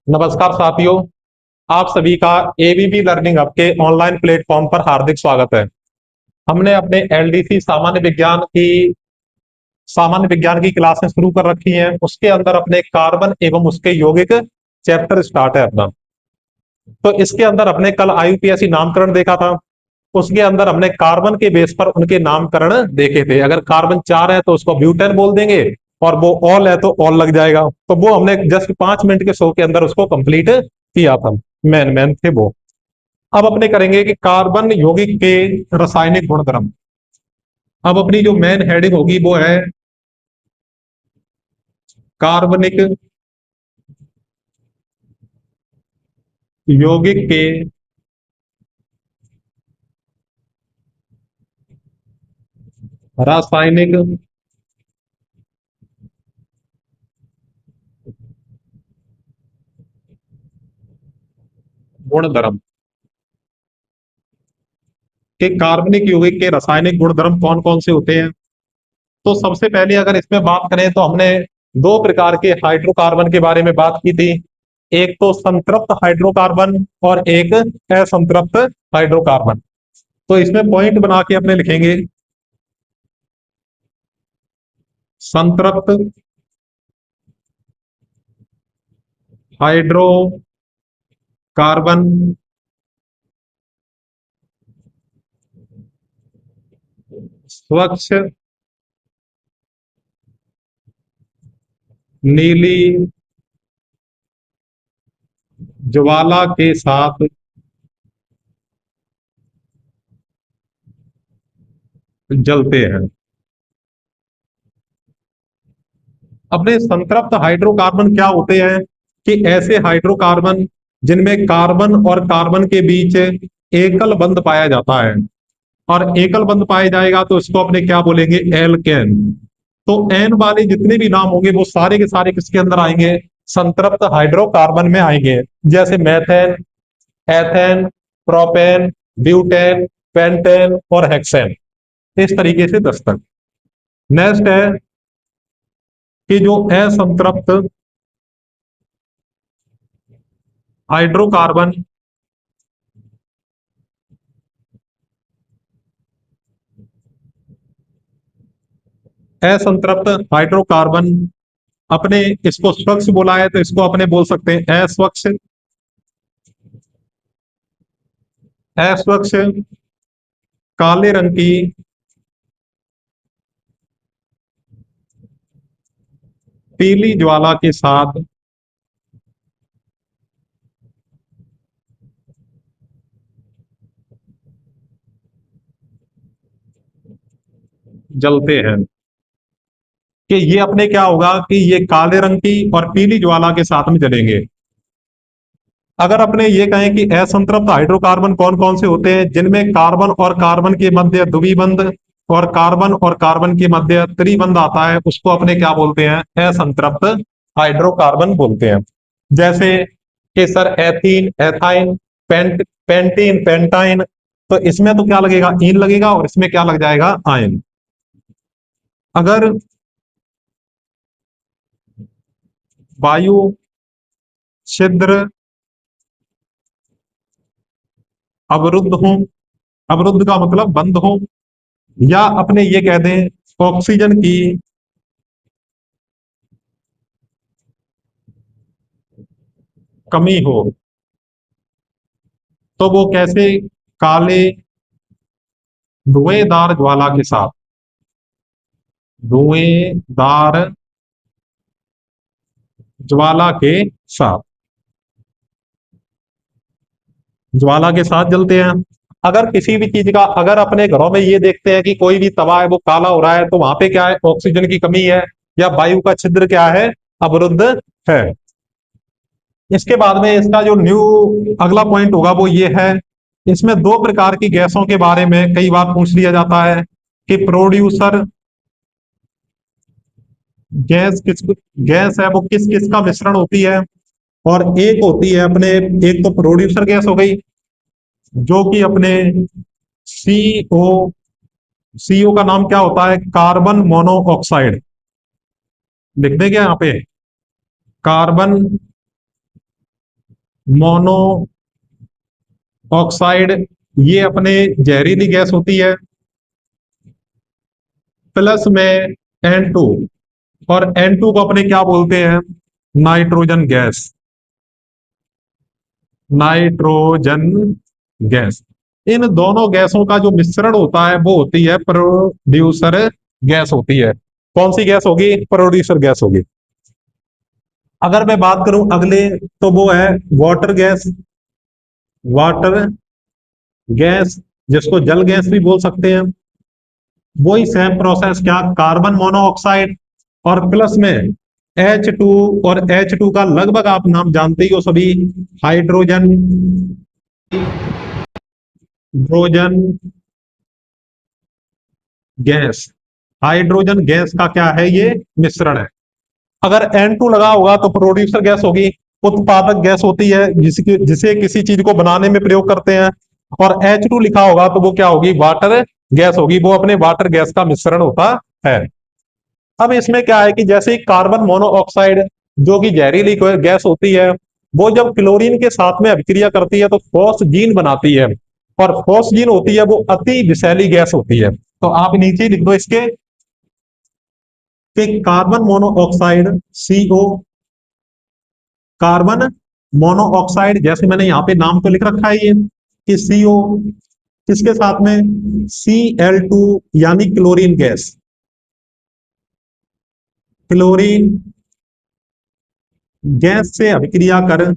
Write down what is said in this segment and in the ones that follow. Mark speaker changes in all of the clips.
Speaker 1: नमस्कार साथियों। आप सभी का एबीपी लर्निंग हब के ऑनलाइन प्लेटफॉर्म पर हार्दिक स्वागत है। हमने अपने एलडीसी सामान्य विज्ञान की क्लासें शुरू कर रखी हैं। उसके अंदर अपने कार्बन एवं उसके यौगिक चैप्टर स्टार्ट है अपना। तो इसके अंदर अपने कल आईयूपीएसी नामकरण देखा था। उसके अंदर हमने कार्बन के बेस पर उनके नामकरण देखे थे। अगर कार्बन 4 है तो उसको ब्यूटेन बोल देंगे, और वो ऑल है तो ऑल लग जाएगा। तो वो हमने जस्ट 5 मिनट के शो के अंदर उसको कंप्लीट किया था। मैन मैन थे वो। अब अपने करेंगे कि कार्बन यौगिक के रासायनिक गुणधर्म। अब अपनी जो मेन हेडिंग होगी वो है कार्बनिक यौगिक के रासायनिक गुणधर्म। के कार्बनिक यौगिक के रासायनिक गुणधर्म कौन कौन से होते हैं? तो सबसे पहले अगर इसमें बात करें तो हमने दो प्रकार के हाइड्रोकार्बन के बारे में बात की थी। एक तो संतृप्त हाइड्रोकार्बन और एक असंतृप्त हाइड्रोकार्बन। तो इसमें पॉइंट बना के अपने लिखेंगे संतृप्त हाइड्रोकार्बन स्वच्छ नीली ज्वाला के साथ जलते हैं। अपने संतृप्त हाइड्रोकार्बन क्या होते हैं? कि ऐसे हाइड्रोकार्बन जिनमें कार्बन और कार्बन के बीच एकल बंध पाया जाता है। और एकल बंध पाया जाएगा तो इसको अपने क्या बोलेंगे? एल्केन। तो एन वाले जितने भी नाम होंगे वो सारे के सारे किसके अंदर आएंगे? संतृप्त हाइड्रोकार्बन में आएंगे। जैसे methane, ethane, propane, butane, pentane और हेक्सेन। इस तरीके से 10 तक। नेक्स्ट है कि जो असंतृप्त हाइड्रोकार्बन असंतृप्त हाइड्रोकार्बन अपने इसको स्वच्छ बोला है तो इसको अपने बोल सकते हैं अस्वच्छ। अस्वच्छ काले रंग की पीली ज्वाला के साथ जलते हैं। कि ये अपने क्या होगा कि ये काले रंग की और पीली ज्वाला के साथ में जलेंगे। अगर अपने ये कहें कि असंतृप्त हाइड्रोकार्बन कौन कौन से होते हैं? जिनमें कार्बन और कार्बन के मध्य द्विबंध और कार्बन और कार्बन के मध्य त्रिबंध आता है, उसको अपने क्या बोलते हैं? असंतृप्त हाइड्रोकार्बन बोलते हैं। जैसे कि sir ethene, ethyne, pentene, pentyne. तो इसमें तो क्या लगेगा? इन लगेगा, और इसमें क्या लग जाएगा? आयन। अगर वायु छिद्र अवरुद्ध हो, अवरुद्ध का मतलब बंद हो, या अपने ये कह दें ऑक्सीजन की कमी हो, तो वो कैसे? काले धुएंदार ज्वाला के साथ, धुएंदार ज्वाला के साथ, ज्वाला के साथ जलते हैं। अगर किसी भी चीज का, अगर अपने घरों में ये देखते हैं कि कोई भी तवा है वो काला हो रहा है, तो वहां पे क्या है? ऑक्सीजन की कमी है, या वायु का छिद्र क्या है? अवरुद्ध है। इसके बाद में इसका जो न्यू अगला पॉइंट होगा वो ये है, इसमें दो प्रकार की गैसों के बारे में कई बार पूछ लिया जाता है कि प्रोड्यूसर गैस किस गैस है वो किस किस का मिश्रण होती है। और एक होती है अपने, एक तो प्रोड्यूसर गैस हो गई जो कि अपने सीओ, सीओ का नाम क्या होता है? Carbon monoxide. लिख देंगे यहाँ पे कार्बन मोनो ऑक्साइड ये अपने जहरीली गैस होती है, प्लस में N2, और N2 को अपने क्या बोलते हैं, नाइट्रोजन गैस, नाइट्रोजन गैस। इन दोनों गैसों का जो मिश्रण होता है वो होती है प्रोड्यूसर गैस होती है। कौन सी गैस होगी, प्रोड्यूसर गैस होगी। अगर मैं बात करूं अगले, तो वो है वाटर गैस, वाटर गैस जिसको जल गैस भी बोल सकते हैं। वही सेम प्रोसेस, क्या, कार्बन मोनोऑक्साइड और प्लस में H2, और H2 का लगभग आप नाम जानते ही हो सभी, hydrogen, hydrogen gas. Hydrogen gas का क्या है, ये मिश्रण है। अगर N2 लगा होगा तो प्रोड्यूसर गैस होगी, उत्पादक गैस होती है जिसे किसी चीज को बनाने में प्रयोग करते हैं। और H2 लिखा होगा तो वो क्या होगी, वाटर गैस होगी, वो अपने वाटर गैस का मिश्रण होता है। अब इसमें क्या है कि जैसे कार्बन मोनोऑक्साइड जो कि जहरीली गैस होती है, वो जब क्लोरीन के साथ में अभिक्रिया करती है तो फॉस्जीन बनाती है, और फॉस्जीन होती है वो अति विषैली गैस होती है। तो आप नीचे लिख दो इसके कि carbon monoxide CO, carbon monoxide जैसे मैंने यहाँ पे नाम तो लिख रखा है ये कि CO, किसके साथ में, Cl2 यानी क्लोरीन गैस, क्लोरीन गैस से अभिक्रिया कर,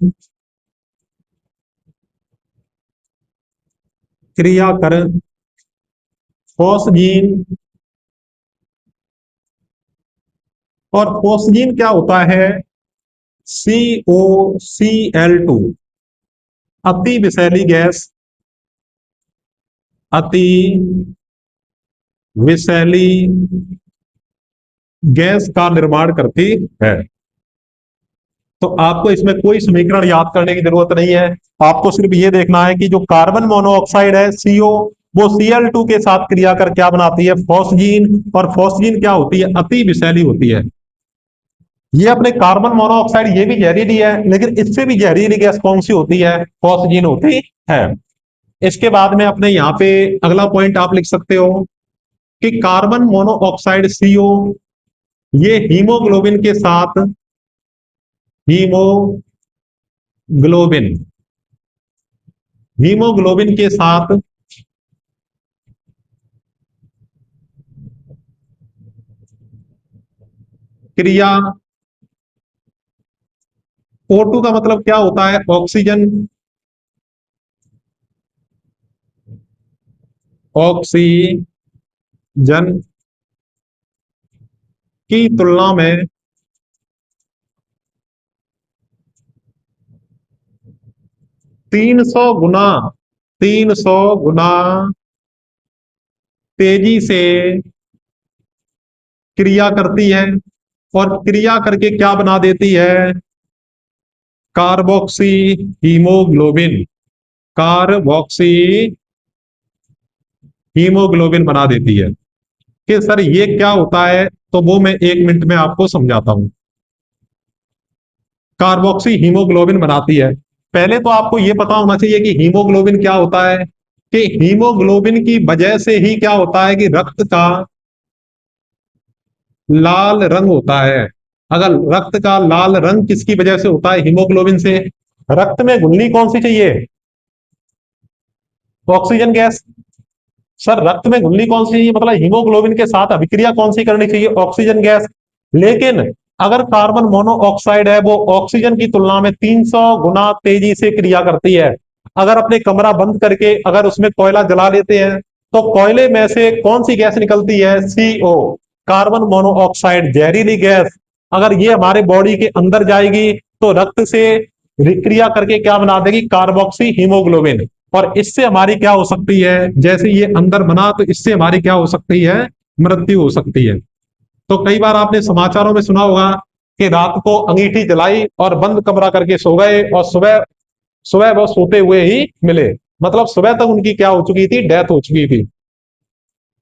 Speaker 1: क्रिया कर फॉस्जीन, और फॉस्जीन क्या होता है, COCl2, अति विषैली गैस, अति विषैली गैस का निर्माण करती है। तो आपको इसमें कोई समीकरण याद करने की जरूरत नहीं है, आपको सिर्फ ये देखना है कि जो कार्बन मोनोऑक्साइड है CO, वो Cl2 के साथ क्रिया कर क्या बनाती है, फॉस्जीन, और फॉस्जीन क्या होती है, अति विषैली होती है। ये अपने कार्बन मोनोऑक्साइड ये भी जहरीली है, लेकिन इससे भी जहरीली गैस कौन सी होती है, फॉस्जीन होती है। इसके बाद में अपने यहाँ पे अगला पॉइंट आप लिख सकते हो कि कार्बन मोनोऑक्साइड CO ये हीमोग्लोबिन के साथ, हीमोग्लोबिन, हीमोग्लोबिन के साथ क्रिया, O2 का मतलब क्या होता है, ऑक्सीजन, ऑक्सीजन की तुलना में 300 गुना, 300 गुना तेजी से क्रिया करती है, और क्रिया करके क्या बना देती है, कार्बोक्सी हीमोग्लोबिन, कार्बोक्सी हीमोग्लोबिन बना देती है। कि सर ये क्या होता है, तो वो मैं 1 मिनट में आपको समझाता हूं। कार्बोक्सी हीमोग्लोबिन बनाती है, पहले तो आपको यह पता होना चाहिए कि हीमोग्लोबिन क्या होता है, कि हीमोग्लोबिन की वजह से ही क्या होता है कि रक्त का लाल रंग होता है। अगर रक्त का लाल रंग किसकी वजह से होता है, हीमोग्लोबिन से। रक्त में घुलनी कौन सी चाहिए, ऑक्सीजन गैस। सर रक्त में घुलनी कौन सी चाहिए, मतलब हीमोग्लोबिन के साथ अभिक्रिया कौन सी करनी चाहिए, ऑक्सीजन गैस। लेकिन अगर कार्बन मोनोऑक्साइड है वो ऑक्सीजन की तुलना में 300 गुना तेजी से क्रिया करती है। अगर अपने कमरा बंद करके अगर उसमें कोयला जला लेते हैं तो कोयले में से कौन सी गैस निकलती है, CO, कार्बन मोनोऑक्साइड, जहरीली गैस। अगर ये हमारे बॉडी के अंदर जाएगी तो रक्त से रिक्रिया करके क्या बना देगी, कार्बोक्सी हीमोग्लोबिन। और इससे हमारी क्या हो सकती है, जैसे ये अंदर बना तो इससे हमारी क्या हो सकती है, मृत्यु हो सकती है। तो कई बार आपने समाचारों में सुना होगा कि रात को अंगीठी जलाई और बंद कमरा करके सो गए, और सुबह सुबह वो सोते हुए ही मिले, मतलब सुबह तक उनकी क्या हो चुकी थी, डेथ हो चुकी थी,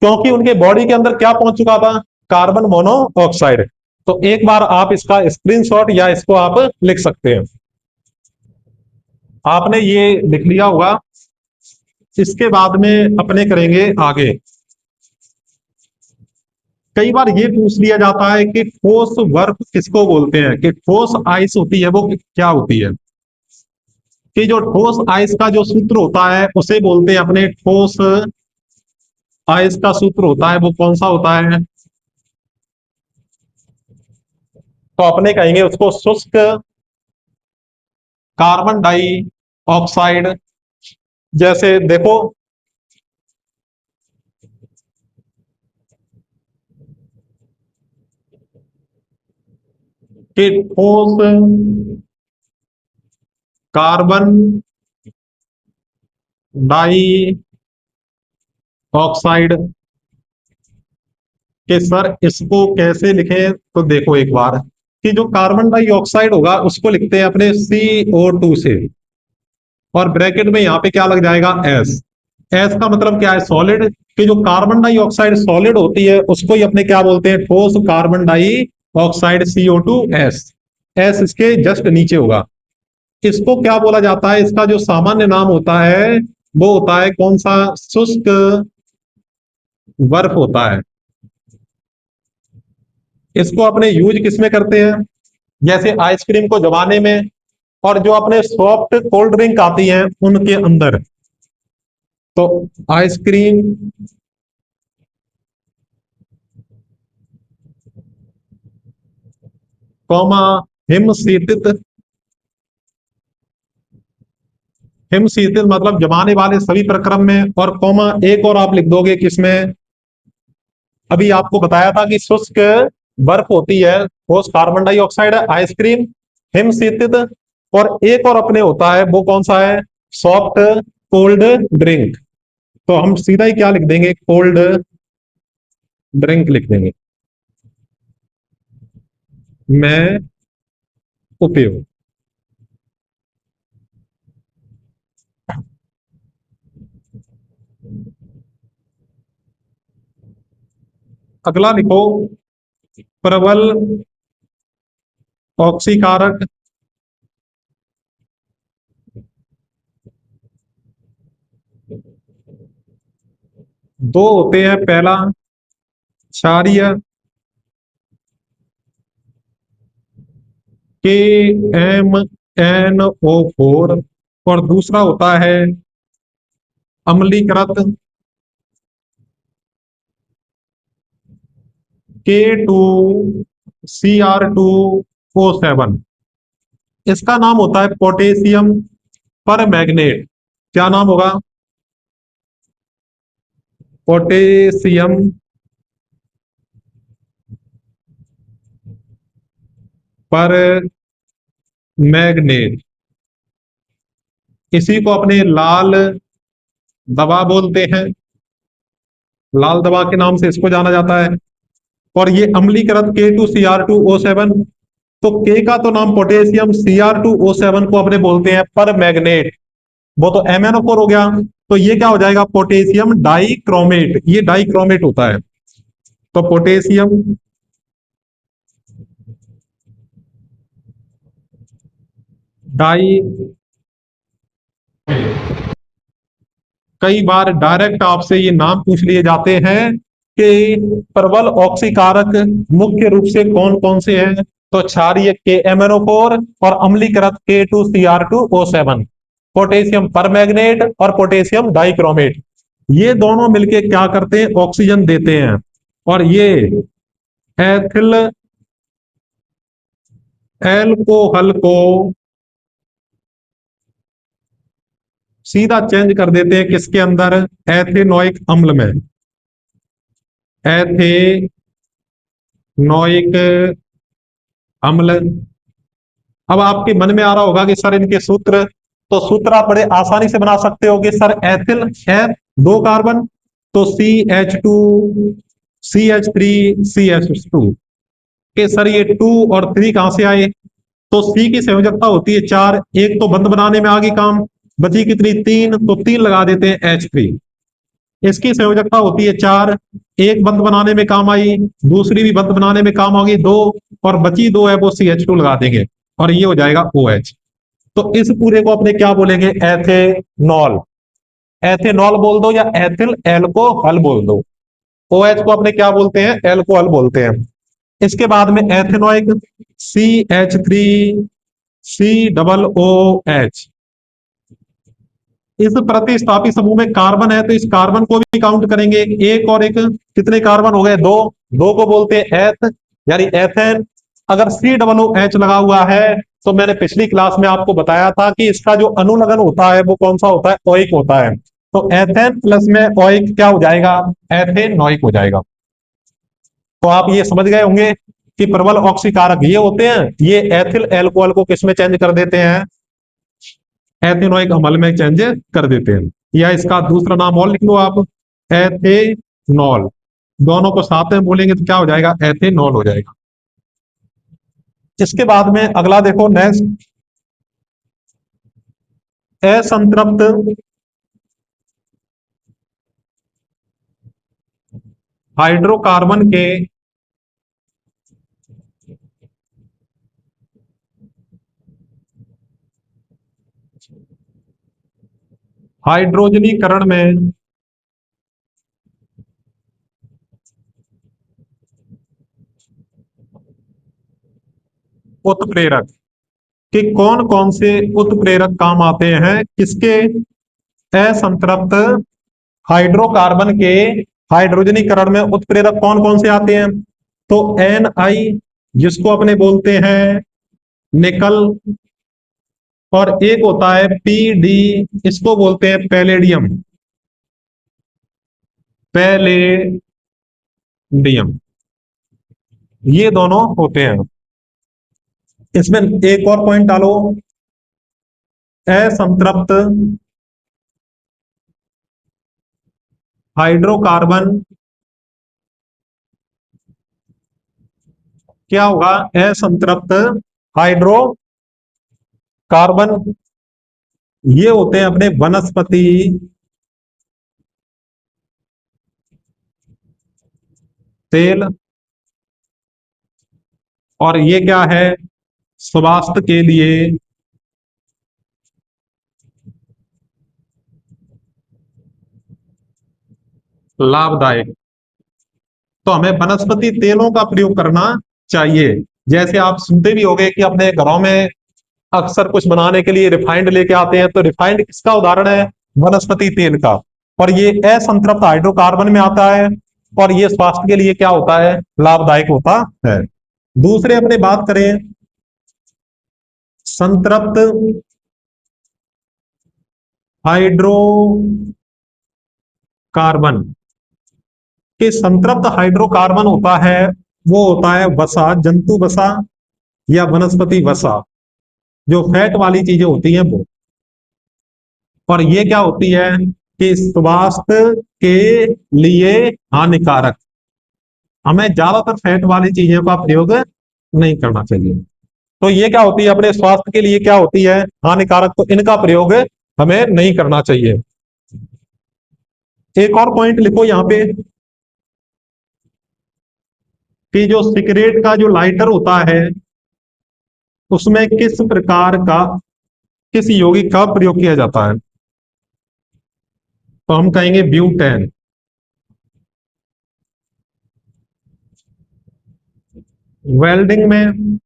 Speaker 1: क्योंकि उनके बॉडी के अंदर क्या पहुंच चुका था, कार्बन मोनोऑक्साइड। तो एक बार आप इसका स्क्रीनशॉट या इसको आप लिख सकते हैं। आपने ये लिख लिया होगा। इसके बाद में अपने करेंगे आगे। कई बार ये पूछ लिया जाता है कि ठोस बर्फ किसको बोलते हैं, कि ठोस आइस होती है वो क्या होती है। कि जो ठोस आइस का जो सूत्र होता है उसे बोलते हैं अपने ठोस आइस का सूत्र होता है वो कौन सा होता है, तो अपने कहेंगे उसको शुष्क कार्बन डाई ऑक्साइड। जैसे देखो कि ठोस कार्बन डाई ऑक्साइड कि सर इसको कैसे लिखें, तो देखो एक बार कि जो कार्बन डाइऑक्साइड होगा उसको लिखते हैं अपने CO2 से, और ब्रैकेट में यहां पे क्या लग जाएगा, एस। एस का मतलब क्या है, सॉलिड। कि जो कार्बन डाइऑक्साइड सॉलिड होती है उसको ही अपने क्या बोलते हैं, ठोस carbon dioxide CO2 S. S इसके जस्ट नीचे होगा। इसको क्या बोला जाता है, इसका जो सामान्य नाम होता है वो होता है कौन सा, शुष्क बर्फ होता है। इसको अपने यूज किसमें करते हैं, जैसे आइसक्रीम को जमाने में, और जो अपने सॉफ्ट कोल्ड ड्रिंक आती हैं उनके अंदर। तो आइसक्रीम कॉमा हिमशीतित, हिमशीतित मतलब जमाने वाले सभी प्रक्रम में, और कॉमा एक और आप लिख दोगे किसमें, अभी आपको बताया था कि शुष्क बर्फ होती है ठोस कार्बन डाइऑक्साइड है, आइसक्रीम हिमशीतित, और एक और अपने होता है वो कौन सा है, सॉफ्ट कोल्ड ड्रिंक। तो हम सीधा ही क्या लिख देंगे, कोल्ड ड्रिंक लिख देंगे में उपयोग। अगला लिखो, प्रबल ऑक्सीकारक। दो होते हैं, पहला क्षारीय KMnO4, और दूसरा होता है अम्लीकृत K2CR2O7। इसका नाम होता है पोटेशियम पर मैग्नेट। क्या नाम होगा, पोटेशियम पर मैग्नेट। इसी को अपने लाल दवा बोलते हैं, लाल दवा के नाम से इसको जाना जाता है। और ये अम्लीकृत K2CR2O7, तो के का तो नाम पोटेशियम, CR2O7 को अपने बोलते हैं पर मैग्नेट, वो तो MnO4 हो गया। तो ये क्या हो जाएगा, पोटेशियम डाइक्रोमेट, ये डाइक्रोमेट होता है। तो पोटेशियम डाई, कई बार डायरेक्ट आपसे ये नाम पूछ लिए जाते हैं कि प्रबल ऑक्सीकारक मुख्य रूप से कौन कौन से हैं, तो क्षारीय KMnO4 और अम्लीकृत K2CR2O7, पोटेशियम परमैग्नेट और पोटेशियम डाइक्रोमेट। ये दोनों मिलके क्या करते हैं, ऑक्सीजन देते हैं। और ये एथिल एल्कोहल को सीधा चेंज कर देते हैं किसके अंदर, एथेनोइक अम्ल में। एथेनोइक अम्ल। अब आपके मन में आ रहा होगा कि सर इनके सूत्र, तो सूत्र आप बड़े आसानी से बना सकते हो कि सर एथिल है दो कार्बन, तो CH2CH3CH2, के सर ये 2 और 3 कहां से आए, तो C की संयोजकता होती है 4, एक तो बंद बनाने में आ गई काम, बची कितनी 3, तो 3 लगा देते हैं H3। इसकी संयोजकता होती है 4, एक बंद बनाने में काम आई, दूसरी भी बंद बनाने में काम होगी 2, और बची 2 है वो CH2 लगा देंगे, और ये हो जाएगा OH। तो इस पूरे को अपने क्या बोलेंगे, एथेनॉल। एथेनॉल बोल दो या एथिल एल्कोहल बोल दो। OH को अपने क्या बोलते हैं, एल्कोहल बोलते हैं। इसके बाद में एथेनॉइक, CH3COOH। इस प्रतिस्थापी समूह में कार्बन है तो इस कार्बन को भी काउंट करेंगे, एक और एक, कितने कार्बन हो गए, दो। दो को बोलते हैं एथ, यानी एथेन। अगर COOH लगा हुआ है तो मैंने पिछली क्लास में आपको बताया था कि इसका जो अनुलग्न होता है वो कौन सा होता है, ओइक होता है। तो एथेन प्लस में ओइक क्या हो जाएगा, एथेनोइक हो जाएगा। तो आप ये समझ गए होंगे कि प्रबल ऑक्सीकारक ये होते हैं, ये एथिल एल्कोहल को किसमें चेंज कर देते हैं, एथेनोइक अम्ल में चेंज कर देते हैं। या इसका दूसरा नाम और लिख लो आप, एथेनॉल। दोनों को साथ में बोलेंगे तो क्या हो जाएगा, एथेनॉल हो जाएगा। इसके बाद में अगला देखो, नेक्स्ट, असंतृप्त हाइड्रोकार्बन के हाइड्रोजनीकरण में उत्प्रेरक कि कौन कौन से उत्प्रेरक काम आते हैं किसके, असंतृप्त हाइड्रोकार्बन के हाइड्रोजनीकरण में उत्प्रेरक कौन कौन से आते हैं। तो NI, जिसको अपने बोलते हैं निकल, और एक होता है PD, इसको बोलते हैं पैलेडियम, पैलेडियम। ये दोनों होते हैं। इसमें एक और पॉइंट डालो, असंतृप्त हाइड्रोकार्बन क्या होगा, असंतृप्त हाइड्रोकार्बन ये होते हैं अपने वनस्पति तेल, और ये क्या है, स्वास्थ्य के लिए लाभदायक। तो हमें वनस्पति तेलों का प्रयोग करना चाहिए। जैसे आप सुनते भी होंगे कि अपने घरों में अक्सर कुछ बनाने के लिए रिफाइंड लेके आते हैं, तो रिफाइंड किसका उदाहरण है, वनस्पति तेल का। और ये असंतृप्त हाइड्रोकार्बन में आता है, और ये स्वास्थ्य के लिए क्या होता है, लाभदायक होता है। दूसरे अपने बात करें, संतृप्त हाइड्रोकार्बन के संतृप्त हाइड्रोकार्बन होता है, वो होता है वसा, जंतु वसा या वनस्पति वसा, जो फैट वाली चीजें होती हैं वो। और ये क्या होती है कि स्वास्थ्य के लिए हानिकारक, हमें ज्यादातर फैट वाली चीजों का प्रयोग नहीं करना चाहिए। तो ये क्या होती है, अपने स्वास्थ्य के लिए क्या होती है, हानिकारक, तो इनका प्रयोग हमें नहीं करना चाहिए। एक और पॉइंट लिखो यहां पे कि जो सिगरेट का जो लाइटर होता है उसमें किस प्रकार का, किस यौगिक का प्रयोग किया जाता है। तो हम कहेंगे ब्यूटेन। वेल्डिंग में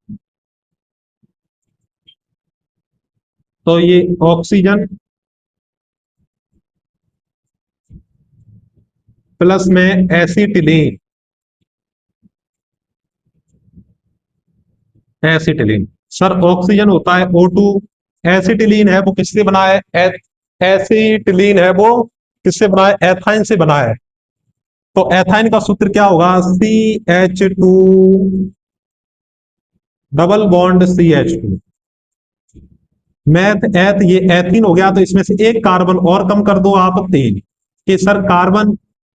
Speaker 1: तो ये ऑक्सीजन प्लस में एसिटिलीन, एसिटिलीन। सर ऑक्सीजन होता है O2, एसिटिलीन है वो किससे बना है, एसिटिलीन है वो किससे बना है, एथाइन से बना है। तो एथाइन का सूत्र क्या होगा, CH2 double bond CH2। Math एथ, ये एथीन हो गया, तो इसमें से एक कार्बन और कम कर दो आप, तीन। कि सर कार्बन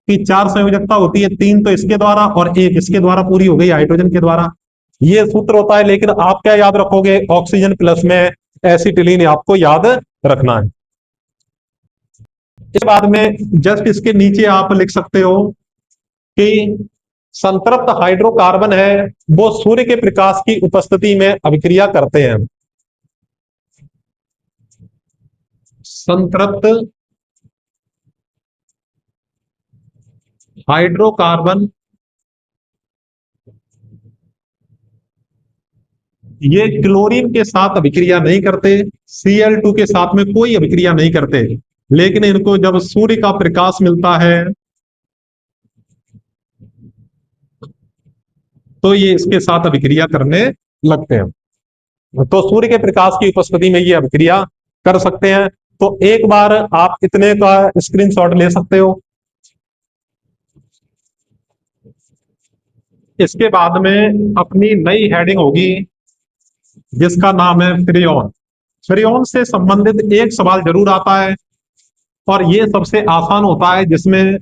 Speaker 1: की चार संयोजकता होती है, तीन तो इसके द्वारा और एक इसके द्वारा पूरी हो गई हाइड्रोजन के द्वारा। ये सूत्र होता है, लेकिन आप क्या याद रखोगे, ऑक्सीजन प्लस में एसिटिलीन आपको याद रखना है। इसके बाद में जस्ट इसके नीचे आप लिख सकते हो कि संतृप्त हाइड्रोकार्बन है वो सूर्य के प्रकाश की उपस्थिति में अभिक्रिया करते हैं। संतृप्त हाइड्रोकार्बन ये क्लोरीन के साथ अभिक्रिया नहीं करते, Cl2 के साथ में कोई अभिक्रिया नहीं करते, लेकिन इनको जब सूर्य का प्रकाश मिलता है तो ये इसके साथ अभिक्रिया करने लगते हैं। तो सूर्य के प्रकाश की उपस्थिति में ये अभिक्रिया कर सकते हैं। तो एक बार आप इतने का स्क्रीनशॉट ले सकते हो। इसके बाद में अपनी नई हेडिंग होगी जिसका नाम है फ्रियोन। फ्रियोन से संबंधित एक सवाल जरूर आता है और ये सबसे आसान होता है, जिसमें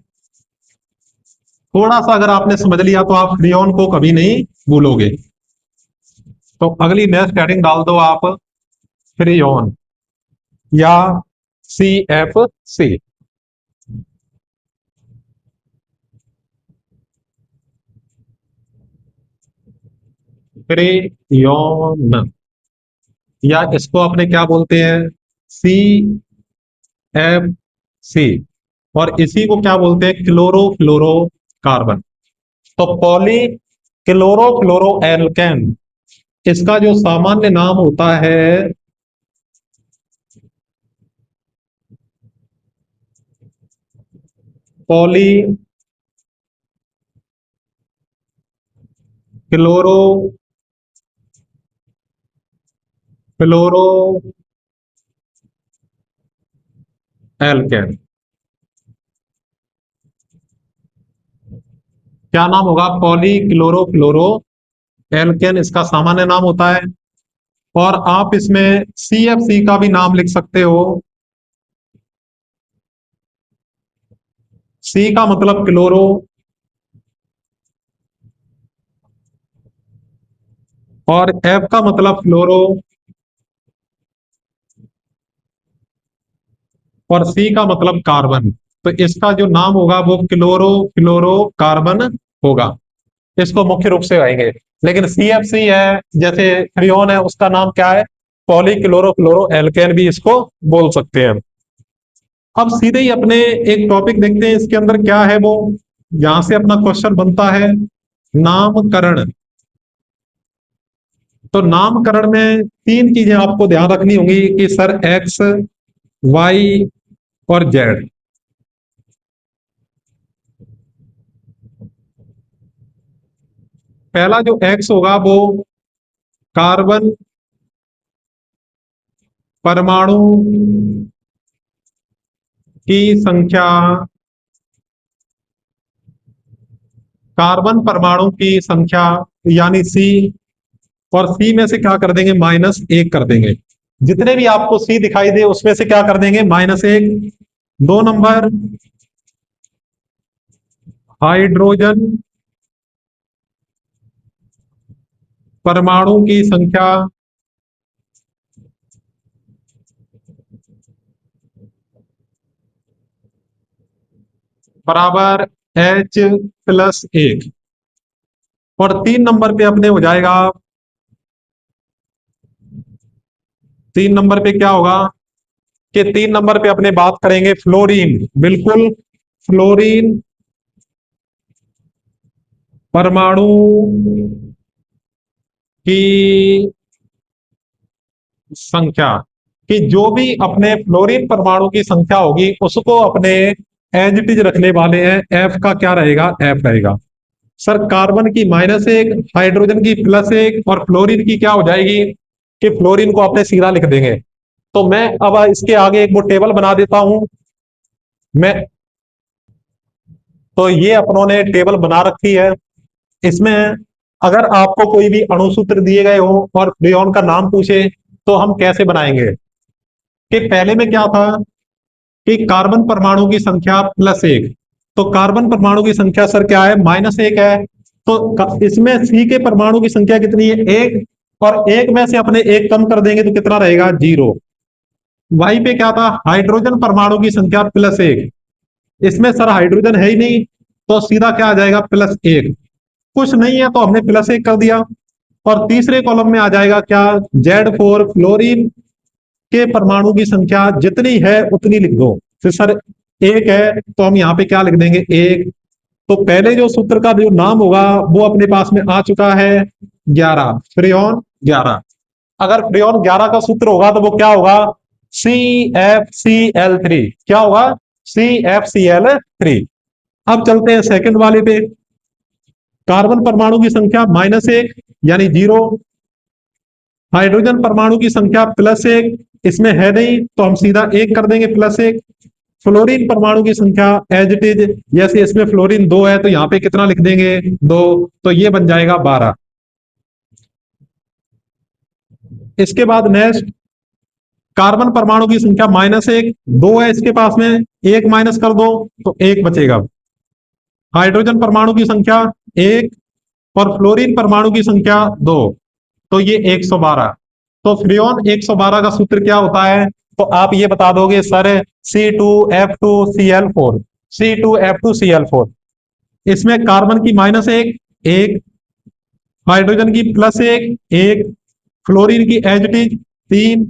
Speaker 1: थोड़ा सा अगर आपने समझ लिया तो आप फ्रियोन को कभी नहीं भूलोगे। तो अगली नेक्स्ट हेडिंग डाल दो आप फ्रियोन या CFC। फ्रियोन या इसको अपने क्या बोलते हैं, CFC, और इसी को क्या बोलते हैं, क्लोरोफ्लोरोकार्बन। तो पॉली क्लोरोफ्लोरो एल्केन इसका जो सामान्य नाम होता है पॉली क्लोरो फ्लोरो एल्केन। क्या नाम होगा, पॉली क्लोरोफ्लोरो एल्केन इसका सामान्य नाम होता है। और आप इसमें CFC का भी नाम लिख सकते हो। C का मतलब क्लोरो, और F का मतलब फ्लोरो, और C का मतलब कार्बन। तो इसका जो नाम होगा वो क्लोरो फ्लोरो कार्बन होगा। इसको मुख्य रूप से आएंगे। लेकिन CFC है, जैसे फ्रियोन है, उसका नाम क्या है, पॉली क्लोरोफ्लोरो एल्केन भी इसको बोल सकते हैं। अब सीधे ही अपने एक टॉपिक देखते हैं, इसके अंदर क्या है वो। यहां से अपना क्वेश्चन बनता है नामकरण। तो नामकरण में तीन चीजें आपको ध्यान रखनी होंगी कि सर X, Y और Z। पहला जो X होगा वो कार्बन परमाणु की संख्या, कार्बन परमाणु की संख्या यानी C, और C में से क्या कर देंगे, -1 कर देंगे। जितने भी आपको C दिखाई दे उसमें से क्या कर देंगे, -1। 2 नंबर हाइड्रोजन परमाणु की संख्या बराबर H+1। और 3 नंबर पे अपने हो जाएगा, 3 नंबर पे क्या होगा कि 3 नंबर पे अपने बात करेंगे फ्लोरीन। बिल्कुल, फ्लोरीन परमाणु की संख्या, कि जो भी अपने फ्लोरीन परमाणु की संख्या होगी उसको अपने एज इट इज रखने वाले हैं। F का क्या रहेगा, F रहेगा। सर कार्बन की -1, हाइड्रोजन की +1 और फ्लोरीन की क्या हो जाएगी कि फ्लोरीन को अपने सीधा लिख देंगे। तो मैं अब इसके आगे एक वो टेबल बना देता हूं मैं। तो ये अपनों ने टेबल बना रखी है। इसमें अगर आपको कोई भी अणुसूत्र दिए गए हो और फ्रियोन का नाम पूछे तो हम कैसे बनाएंगे, कि पहले में क्या था कि कार्बन परमाणु की संख्या +1। तो कार्बन परमाणु की संख्या सर क्या है, -1 है। तो इसमें C के परमाणु की संख्या कितनी है, 1, और 1 में से अपने 1 कम कर देंगे तो कितना रहेगा, 0। Y पे क्या था, हाइड्रोजन परमाणु की संख्या +1। इसमें सर हाइड्रोजन है ही नहीं, तो सीधा क्या आ जाएगा, +1। कुछ नहीं है तो हमने +1 कर दिया। और तीसरे कॉलम में आ जाएगा क्या, Z4 फ्लोरीन के परमाणु की संख्या जितनी है उतनी लिख दो। फिर सर एक है तो हम यहाँ पे क्या लिख देंगे, एक। तो पहले जो सूत्र का जो नाम होगा वो अपने पास में आ चुका है 11, फ्रेयॉन 11। अगर फ्रेयॉन 11 का सूत्र होगा तो वो क्या होगा, CFCl3। क्या होगा, CFCl3। अब चलते हैं सेकंड वाले पे। कार्बन परमाणु की संख्या -1 यानी 0, हाइड्रोजन परमाणु की संख्या +1, इसमें है नहीं तो हम सीधा 1 कर देंगे, +1। फ्लोरीन परमाणु की संख्या एज इट इज, जैसे इसमें फ्लोरीन 2 है तो यहां पे कितना लिख देंगे, 2। तो ये बन जाएगा 12। इसके बाद नेक्स्ट, कार्बन परमाणु की संख्या -1, 2 है इसके पास में, 1 माइनस कर दो तो 1 बचेगा। हाइड्रोजन परमाणु की संख्या 1 और फ्लोरीन परमाणु की संख्या 2, तो ये 112। तो फ्रियोन 112 का सूत्र क्या होता है, तो आप ये बता दोगे सर, C2F2Cl4, C2F2Cl4। इसमें कार्बन की -1, 1, हाइड्रोजन की +1, 1, फ्लोरीन की एज इट इज 3,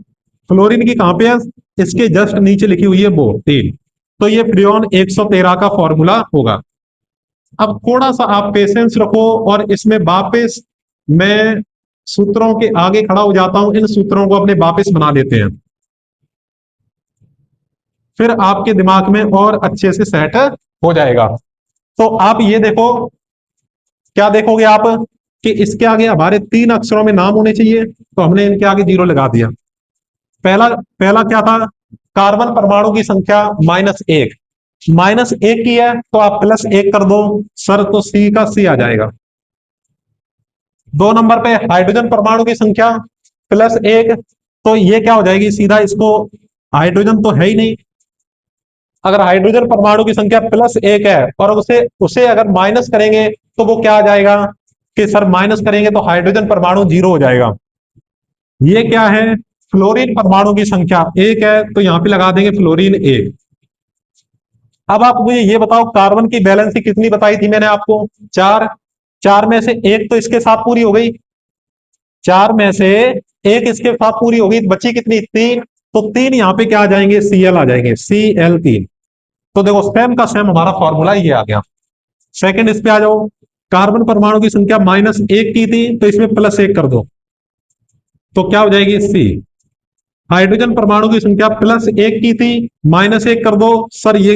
Speaker 1: फ्लोरीन की कहां पे है, इसके जस्ट नीचे लिखी हुई है वो 3। तो ये फ्रियोन 113 का फॉर्मूला होगा। अब थोड़ा सा आप पेशेंस रखो और इसमें वापस मैं सूत्रों के आगे खड़ा हो जाता हूं, इन सूत्रों को अपने वापस बना लेते हैं, फिर आपके दिमाग में और अच्छे से सेट हो जाएगा। तो आप ये देखो, क्या देखोगे आप, कि इसके आगे हमारे 3 अक्षरों में नाम होने चाहिए, तो हमने इनके आगे 0 लगा दिया। पहला पहला क्या था, कार्बन परमाणु की संख्या -1, -1 की है तो आप +1 कर दो सर, तो C का C आ जाएगा। 2 नंबर पे हाइड्रोजन परमाणु की संख्या +1, तो ये क्या हो जाएगी सीधा, इसको हाइड्रोजन तो है ही नहीं। अगर हाइड्रोजन परमाणु की संख्या +1 है और उसे उसे अगर माइनस करेंगे तो वो क्या आ जाएगा, कि सर माइनस करेंगे तो हाइड्रोजन परमाणु 0 हो जाएगा। ये क्या है, फ्लोरीन परमाणु की संख्या 1 है तो यहां पे लगा देंगे फ्लोरीन 1। अब आप मुझे ये बताओ, कार्बन की वैलेंसी कितनी बताई थी मैंने आपको, 4। 4 में से एक तो इसके साथ पूरी हो गई, 4 में से एक इसके साथ पूरी हो गई, बची कितनी, 3। तो 3 यहां पे क्या आ जाएंगे, Cl आ जाएंगे, Cl3। तो देखो सेम का सेम हमारा फॉर्मूला ये आ गया। सेकंड इस पे आ जाओ, कार्बन परमाणु की संख्या -1 की थी तो इसमें +1 कर दो, तो क्या हो जाएगी, C। हाइड्रोजन परमाणु की संख्या +1 की थी, -1 कर दो सर, ये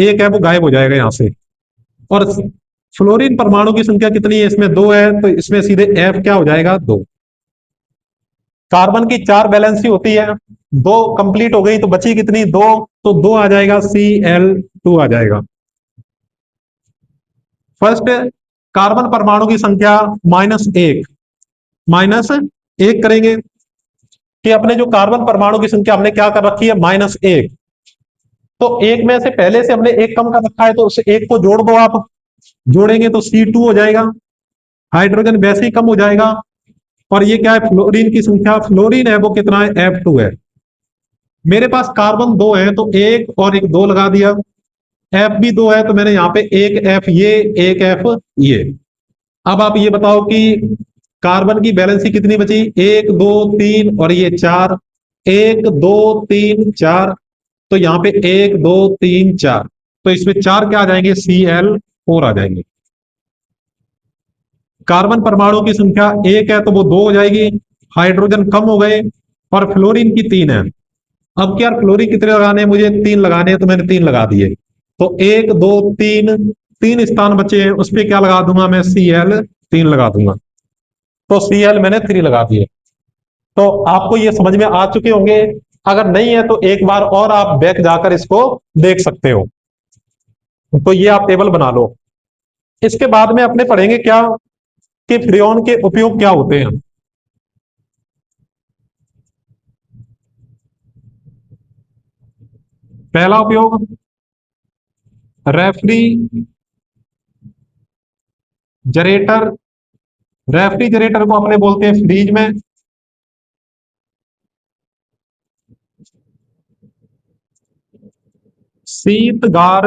Speaker 1: एक है वो गायब हो जाएगा यहां से। और फ्लोरीन परमाणु की संख्या कितनी है, इसमें 2 है तो इसमें सीधे F क्या हो जाएगा, 2। कार्बन की 4 वैलेंसी होती है, 2 कंप्लीट हो गई तो बची कितनी, 2। तो 2 आ जाएगा, Cl2 आ जाएगा। फर्स्ट, कार्बन परमाणु की संख्या -1, -1 करेंगे, कि अपने जो कार्बन परमाणु की संख्या हमने क्या कर रखी है, -1। तो एक में से पहले से हमने एक कम कर रखा है तो उस एक को जोड़ दो आप, जोड़ेंगे तो C2 हो जाएगा, हाइड्रोजन वैसे ही कम हो जाएगा। और ये क्या है, फ्लोरीन की संख्या, फ्लोरीन है वो कितना है, F2 है। मेरे पास कार्बन 2 है तो 1 और 1 2 लगा दिया, F भी 2 है तो मैंने यहाँ पे 1 F ये, 1 F ये। अब आप ये बताओ कि कार्बन की बैलेंसी कितनी बची, 1 2 3 और ये 4, 1 2 3 4। तो यहाँ पे 1 2 3 4, तो इसमें 4 क्या आ जाएंगे, Cl4 आ जाएंगे। कार्बन परमाणु की संख्या 1 है तो वो 2 हो जाएगी, हाइड्रोजन कम हो गए, और फ्लोरीन की 3 है। अब क्या फ्लोरीन कितने लगाने हैं, मुझे 3 लगाने हैं तो मैंने 3 लगा दिए। तो 1 2 3, 3 स्थान बचे हैं, उस पर क्या लगा दूंगा मैं, Cl3 लगा दूंगा। तो Cl मैंने 3 लगा दिए। तो आपको ये समझ में आ चुके होंगे, अगर नहीं है तो एक बार और आप बैक जाकर इसको देख सकते हो। तो ये आप टेबल बना लो। इसके बाद में अपने पढ़ेंगे क्या, कि फ्रियोन के उपयोग क्या होते हैं। पहला उपयोग, रेफ्रिजरेटर, रेफ्रिजरेटर को अपने बोलते हैं फ्रीज में। शीतगार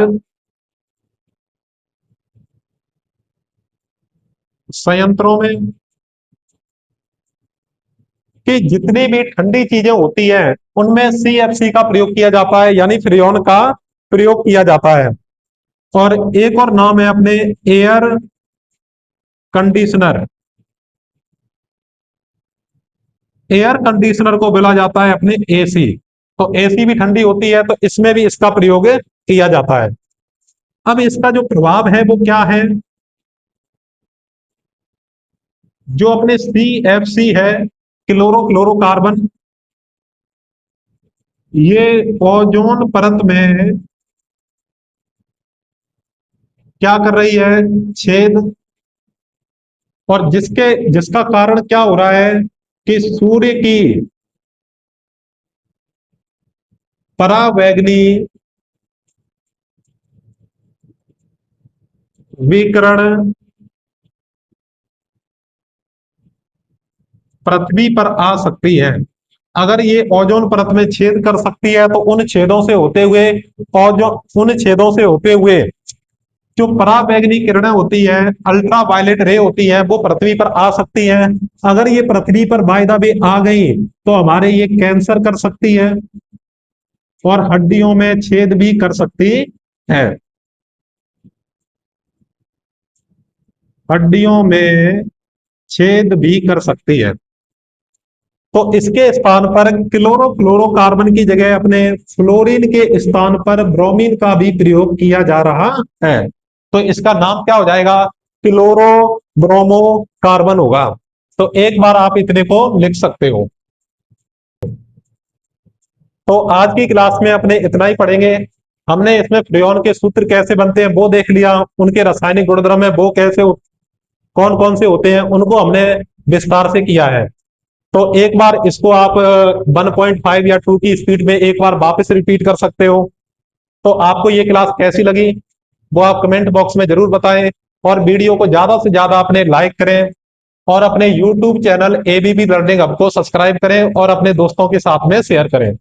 Speaker 1: संयंत्रों में, कि जितनी भी ठंडी चीजें होती हैं उनमें सीएफसी का प्रयोग किया जाता है, यानी फ्रियोन का प्रयोग किया जाता है। और एक और नाम है अपने एयर कंडीशनर। एयर कंडीशनर को बोला जाता है अपने एसी। तो एसी भी ठंडी होती है, तो इसमें भी इसका प्रयोग किया जाता है। अब इसका जो प्रभाव है वो क्या है, जो अपने सीएफसी है, क्लोरोफ्लोरोकार्बन, ये ओजोन परत में क्या कर रही है, छेद। और जिसका कारण क्या हो रहा है कि सूर्य की परावैंगनी विकिरण पृथ्वी पर आ सकती है। अगर ये ओजोन परत में छेद कर सकती है, तो उन छेदों से होते हुए उन छेदों से होते हुए जो पराबैंगनी किरणें होती है, अल्ट्रा वायलेट रे होती है, वो पृथ्वी पर आ सकती है। अगर ये पृथ्वी पर बाय द वे आ गई तो हमारे ये कैंसर कर सकती है और हड्डियों में छेद भी कर सकती है। हड्डियों में छेद भी कर सकती है। तो इसके स्थान पर क्लोरोफ्लोरोकार्बन की जगह अपने फ्लोरीन के स्थान पर ब्रोमीन का भी प्रयोग किया जा रहा है। तो इसका नाम क्या हो जाएगा, क्लोरो ब्रोमो कार्बन होगा। तो एक बार आप इतने को लिख सकते हो। तो आज की क्लास में अपने इतना ही पढ़ेंगे। हमने इसमें फ्रेयॉन के सूत्र कैसे बनते हैं वो देख लिया, उनके रासायनिक गुणधर्म है वो कैसे, कौन कौन से होते हैं, उनको हमने विस्तार से किया है। तो एक बार इसको आप 1.5 या 2 की स्पीड में एक बार वापस रिपीट कर सकते हो। तो आपको ये क्लास कैसी लगी वो आप कमेंट बॉक्स में जरूर बताएं, और वीडियो को ज्यादा से ज्यादा अपने लाइक करें, और अपने YouTube channel ABP learning hub को सब्सक्राइब करें और अपने दोस्तों के साथ में शेयर करें।